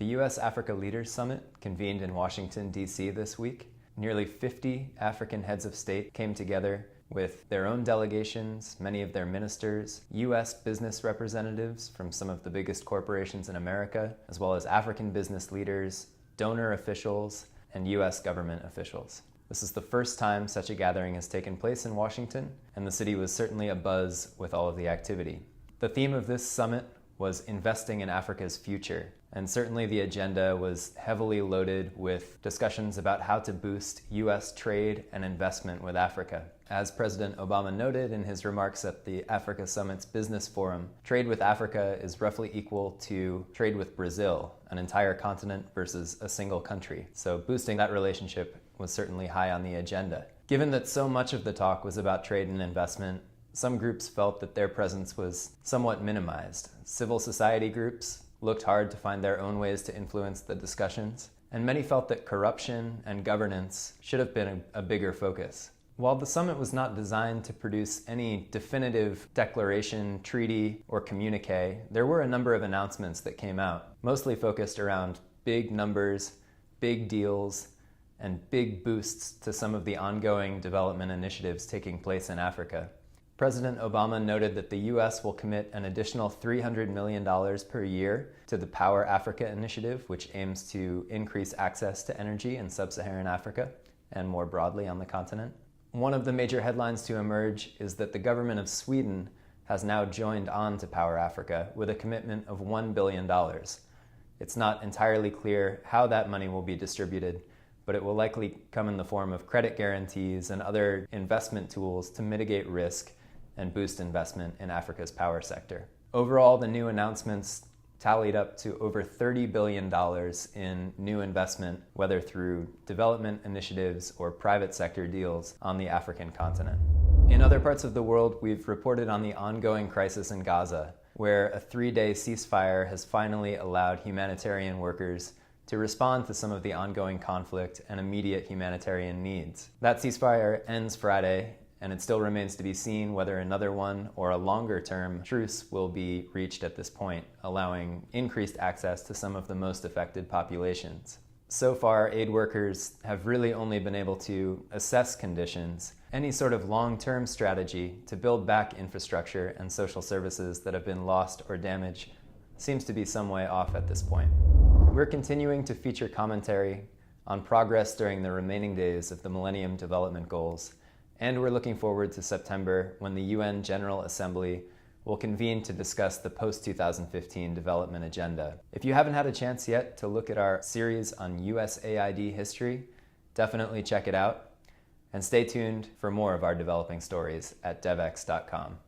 The US-Africa Leaders Summit convened in Washington, D.C. this week. Nearly 50 African heads of state came together with their own delegations, many of their ministers, U.S. business representatives from some of the biggest corporations in America, as well as African business leaders, donor officials, and U.S. government officials. This is the first time such a gathering has taken place in Washington, and the city was certainly abuzz with all of the activity. The theme of this summit was investing in Africa's future, and certainly the agenda was heavily loaded with discussions about how to boost U.S. trade and investment with Africa. As President Obama noted in his remarks at the Africa Summit's Business Forum, trade with Africa is roughly equal to trade with Brazil, an entire continent versus a single country. So boosting that relationship was certainly high on the agenda. Given that so much of the talk was about trade and investment, some groups felt that their presence was somewhat minimized. Civil society groups looked hard to find their own ways to influence the discussions, and many felt that corruption and governance should have been a bigger focus. While the summit was not designed to produce any definitive declaration, treaty, or communique, there were a number of announcements that came out, mostly focused around big numbers, big deals, and big boosts to some of the ongoing development initiatives taking place in Africa. President Obama noted that the U.S. will commit an additional $300 million per year to the Power Africa initiative, which aims to increase access to energy in sub-Saharan Africa and more broadly on the continent. One of the major headlines to emerge is that the government of Sweden has now joined on to Power Africa with a commitment of $1 billion. It's not entirely clear how that money will be distributed, but it will likely come in the form of credit guarantees and other investment tools to mitigate risk and boost investment in Africa's power sector. Overall, the new announcements tallied up to over $30 billion in new investment, whether through development initiatives or private sector deals on the African continent. In other parts of the world, we've reported on the ongoing crisis in Gaza, where a 3-day ceasefire has finally allowed humanitarian workers to respond to some of the ongoing conflict and immediate humanitarian needs. That ceasefire ends Friday, and it still remains to be seen whether another one or a longer-term truce will be reached at this point, allowing increased access to some of the most affected populations. So far, aid workers have really only been able to assess conditions. Any sort of long-term strategy to build back infrastructure and social services that have been lost or damaged seems to be some way off at this point. We're continuing to feature commentary on progress during the remaining days of the Millennium Development Goals, and we're looking forward to September when the UN General Assembly will convene to discuss the post-2015 development agenda. If you haven't had a chance yet to look at our series on USAID history, definitely check it out, and stay tuned for more of our developing stories at devex.com.